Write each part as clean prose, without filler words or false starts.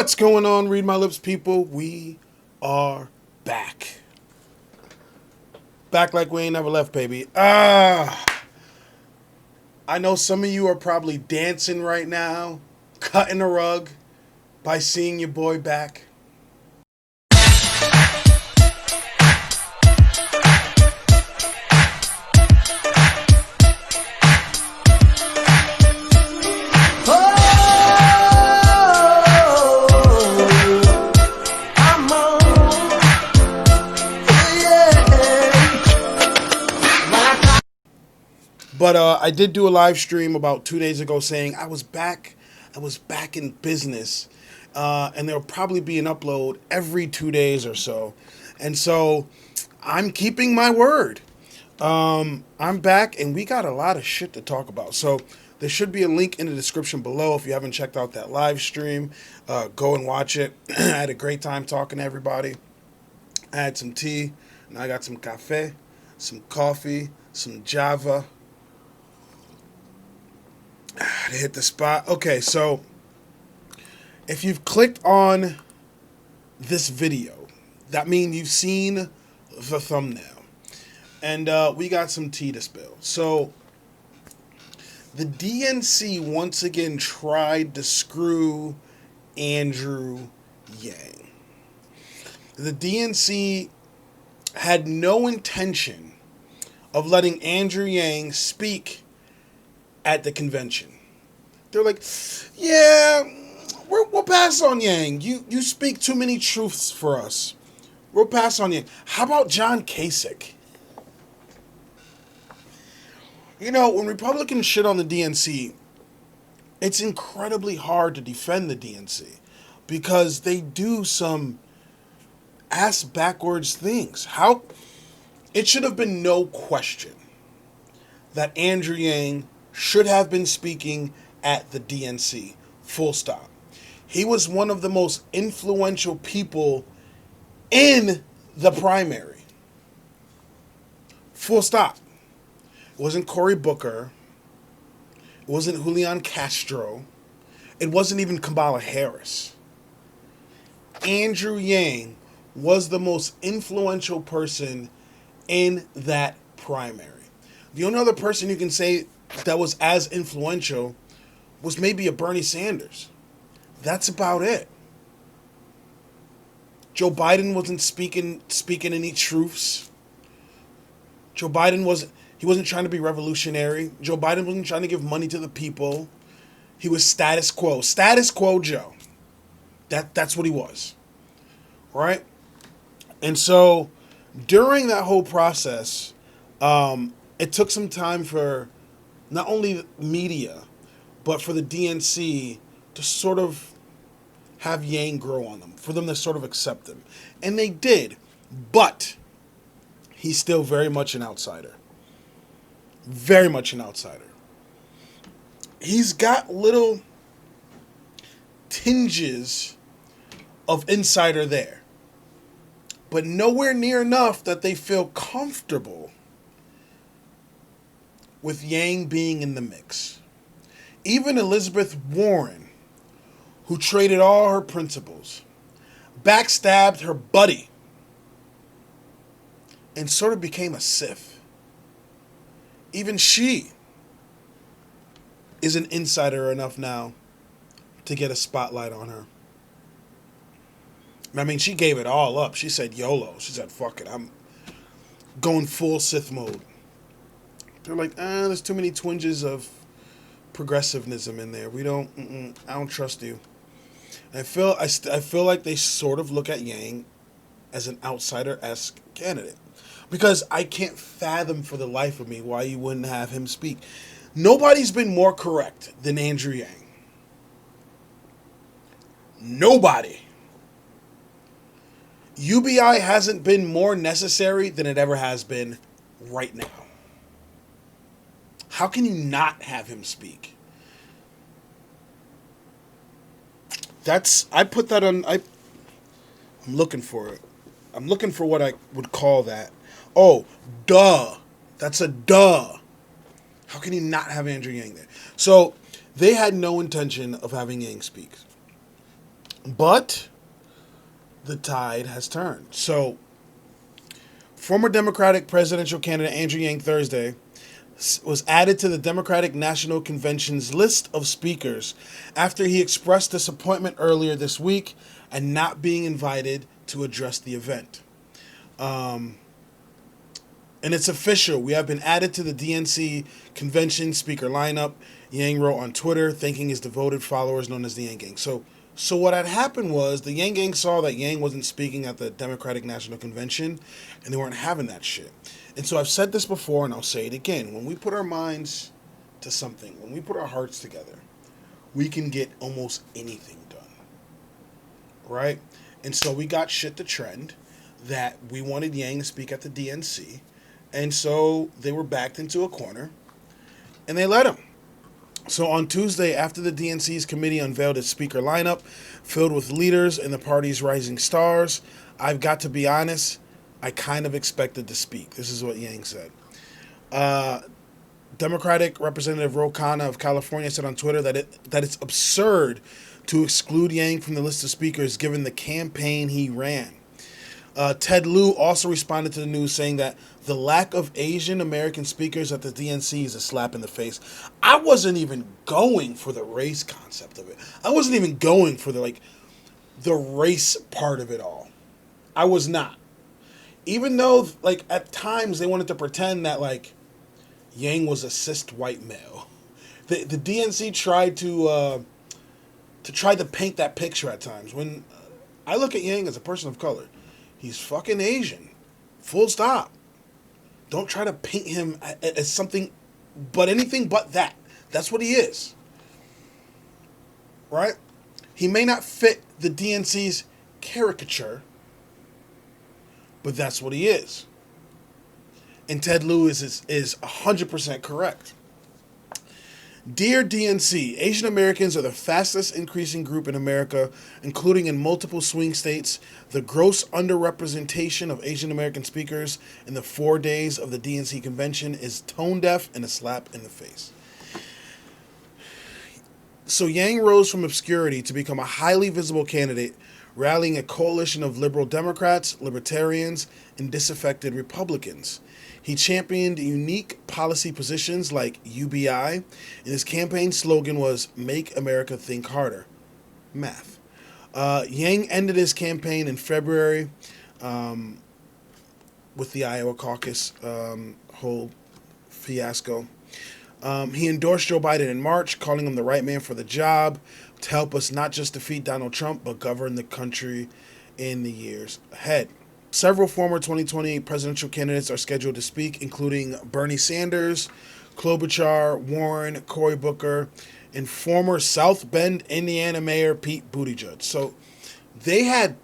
What's going on, Read My Lips people? We are back. Back like we ain't never left, baby. I know some of you are probably dancing right now, cutting a rug by seeing your boy back. But I did do a live stream about 2 days ago saying I was back in business, and there'll probably be an upload every 2 days or so. And so I'm keeping my word. I'm back, and we got a lot of shit to talk about. So there should be a link in the description below if you haven't checked out that live stream. Go and watch it. I had a great time talking to everybody. I had some tea, and I got some cafe, some coffee, some Java. To hit the spot. Okay, so if you've clicked on this video, that means you've seen the thumbnail. And we got some tea to spill. So the DNC once again tried to screw Andrew Yang. The DNC had no intention of letting Andrew Yang speak at the convention. They're like, yeah, we'll pass on Yang. You speak too many truths for us. We'll pass on Yang. How about John Kasich? You know, when Republicans shit on the DNC, it's incredibly hard to defend the DNC because they do some ass backwards things. It should have been no question that Andrew Yang should have been speaking at the DNC, full stop. He was one of the most influential people in the primary. Full stop. It wasn't Cory Booker. It wasn't Julian Castro. It wasn't even Kamala Harris. Andrew Yang was the most influential person in that primary. The only other person you can say that was as influential was maybe a Bernie Sanders. That's about it. Joe Biden wasn't speaking any truths. Joe Biden wasn't trying to be revolutionary. Joe Biden wasn't trying to give money to the people. He was status quo. Status quo Joe. That's what he was. Right? And so during that whole process, it took some time for not only media, but for the DNC to sort of have Yang grow on them, for them to sort of accept him. And they did, but he's still very much an outsider. Very much an outsider. He's got little tinges of insider there, but nowhere near enough that they feel comfortable with Yang being in the mix. Even Elizabeth Warren, who traded all her principles, backstabbed her buddy, and sort of became a Sith. Even she is an insider enough now to get a spotlight on her. I mean, she gave it all up. She said YOLO. She said, fuck it, I'm going full Sith mode. They're like, there's too many twinges of progressivism in there. I don't trust you. And I feel like they sort of look at Yang as an outsider-esque candidate. Because I can't fathom for the life of me why you wouldn't have him speak. Nobody's been more correct than Andrew Yang. Nobody. UBI hasn't been more necessary than it ever has been right now. How can you not have him speak? I put that on, I'm looking for it. I'm looking for what I would call that. Oh, duh. That's a duh. How can you not have Andrew Yang there? So they had no intention of having Yang speak. But the tide has turned. So, former Democratic presidential candidate Andrew Yang Thursday was added to the Democratic National Convention's list of speakers after he expressed disappointment earlier this week and not being invited to address the event. And it's official. We have been added to the DNC convention speaker lineup, Yang wrote on Twitter, thanking his devoted followers known as the Yang Gang. So what had happened was the Yang Gang saw that Yang wasn't speaking at the Democratic National Convention, and they weren't having that shit. And so I've said this before, and I'll say it again. When we put our minds to something, when we put our hearts together, we can get almost anything done. Right? And so we got shit to trend that we wanted Yang to speak at the DNC. And so they were backed into a corner, and they let him. So on Tuesday, after the DNC's committee unveiled its speaker lineup, filled with leaders and the party's rising stars, I've got to be honest, I kind of expected to speak. This is what Yang said. Democratic Representative Ro Khanna of California said on Twitter that it's absurd to exclude Yang from the list of speakers given the campaign he ran. Ted Lieu also responded to the news saying that the lack of Asian American speakers at the DNC is a slap in the face. I wasn't even going for the race concept of it. I wasn't even going for the race part of it all. I was not. Even though at times they wanted to pretend that Yang was a cis white male. The DNC tried to paint that picture at times. When I look at Yang as a person of color, he's fucking Asian. Full stop. Don't try to paint him as something but anything but that. That's what he is. Right? He may not fit the DNC's caricature, but that's what he is. And Ted Lieu is 100% correct. Dear DNC, Asian Americans are the fastest increasing group in America, including in multiple swing states. The gross underrepresentation of Asian American speakers in the 4 days of the DNC convention is tone deaf and a slap in the face. So Yang rose from obscurity to become a highly visible candidate, rallying a coalition of liberal Democrats, libertarians, and disaffected Republicans. He championed unique policy positions like UBI, and his campaign slogan was Make America Think Harder. Math. Yang ended his campaign in February with the Iowa caucus whole fiasco. He endorsed Joe Biden in March, calling him the right man for the job to help us not just defeat Donald Trump, but govern the country in the years ahead. Several former 2020 presidential candidates are scheduled to speak, including Bernie Sanders, Klobuchar, Warren, Cory Booker, and former South Bend, Indiana Mayor Pete Buttigieg. So they had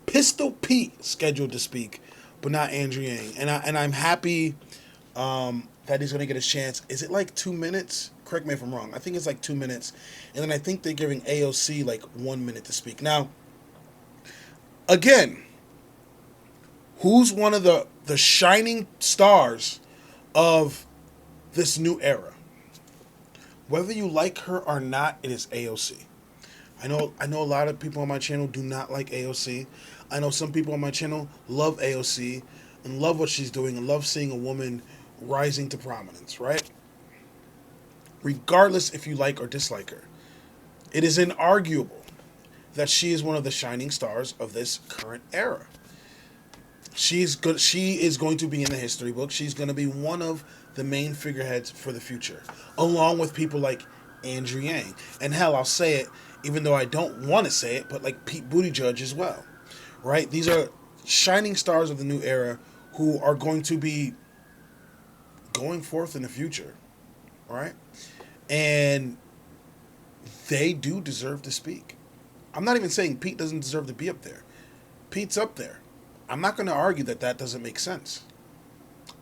Pistol Pete scheduled to speak, but not Andrew Yang. And I'm happy that he's going to get a chance. Is it 2 minutes? Correct me if I'm wrong. I think it's 2 minutes. And then I think they're giving AOC 1 minute to speak. Now, again, who's one of the shining stars of this new era? Whether you like her or not, it is AOC. I know a lot of people on my channel do not like AOC. I know some people on my channel love AOC and love what she's doing and love seeing a woman rising to prominence, right? Regardless if you like or dislike her. It is inarguable that she is one of the shining stars of this current era. She is going to be in the history book. She's going to be one of the main figureheads for the future, along with people like Andrew Yang. And hell, I'll say it, even though I don't want to say it, but Pete Buttigieg as well, right? These are shining stars of the new era who are going to be going forth in the future, right? And they do deserve to speak. I'm not even saying Pete doesn't deserve to be up there. Pete's up there. I'm not going to argue that doesn't make sense.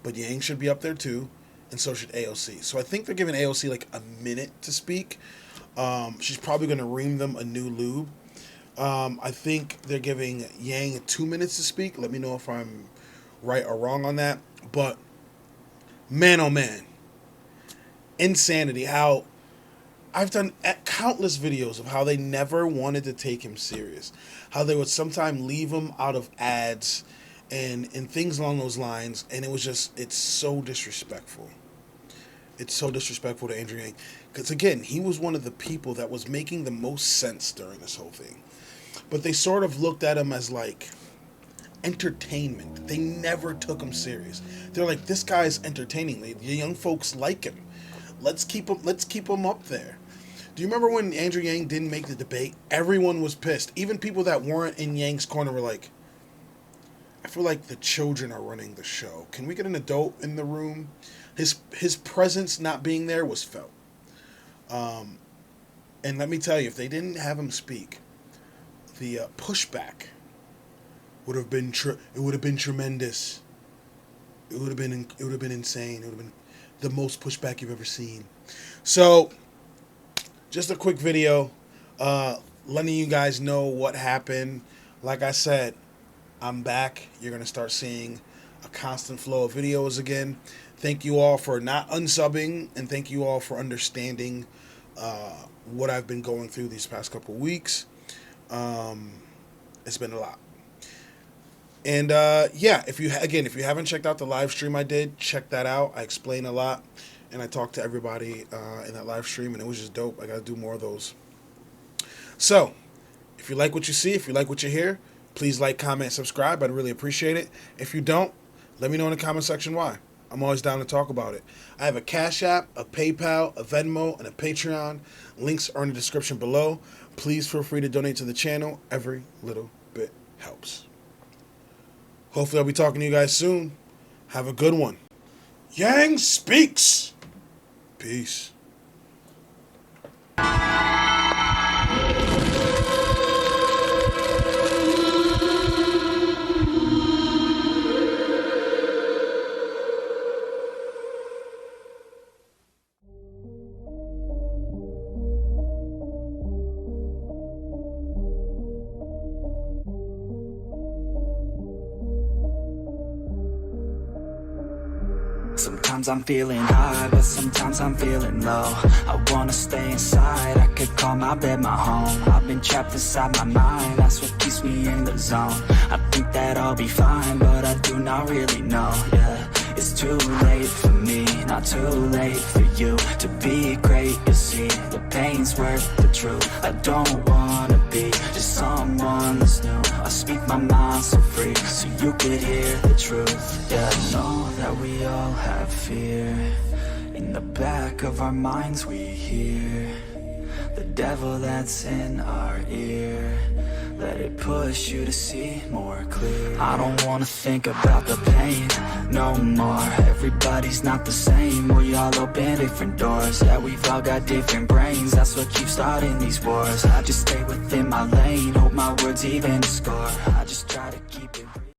But Yang should be up there too, and so should AOC. So I think they're giving AOC a minute to speak. She's probably going to ream them a new lube. I think they're giving Yang 2 minutes to speak. Let me know if I'm right or wrong on that. But man, oh man, insanity! How I've done countless videos of how they never wanted to take him serious, how they would sometimes leave him out of ads and things along those lines, and it was just, it's so disrespectful. It's so disrespectful to Andrew Yang, because again, he was one of the people that was making the most sense during this whole thing, but they sort of looked at him as like entertainment. They never took him serious. They're like, this guy's entertaining. The young folks like him. Let's keep him up there. Do you remember when Andrew Yang didn't make the debate? Everyone was pissed. Even people that weren't in Yang's corner were like, I feel like the children are running the show. Can we get an adult in the room? His presence not being there was felt. And let me tell you, if they didn't have him speak, the pushback would have been tremendous. It would have been insane. It would have been the most pushback you've ever seen. So, just a quick video, letting you guys know what happened. Like I said, I'm back. You're gonna start seeing a constant flow of videos again. Thank you all for not unsubbing, and thank you all for understanding what I've been going through these past couple weeks. It's been a lot. And yeah, if you haven't checked out the live stream I did, check that out. I explain a lot, and I talked to everybody in that live stream, and it was just dope. I got to do more of those. So, if you like what you see, if you like what you hear, please like, comment, subscribe. I'd really appreciate it. If you don't, let me know in the comment section why. I'm always down to talk about it. I have a Cash App, a PayPal, a Venmo, and a Patreon. Links are in the description below. Please feel free to donate to the channel. Every little bit helps. Hopefully I'll be talking to you guys soon. Have a good one. Yang speaks. Peace. Sometimes I'm feeling high, but sometimes I'm feeling low. I wanna stay inside, I could call my bed my home. I've been trapped inside my mind, that's what keeps me in the zone. I think that I'll be fine, but I do not really know, yeah. It's too late for me, not too late for you. To be great, you see, the pain's worth the truth. I don't wanna be just someone that's new. I speak my mind so free, so you could hear the truth. Yeah, I know that we all have fear. In the back of our minds we hear the devil that's in our ear. Let it push you to see more clear. I don't wanna think about the pain no more. Everybody's not the same. We all open different doors. Yeah, we've all got different brains. That's what keeps starting these wars. I just stay within my lane, hope my words even score. I just try to keep it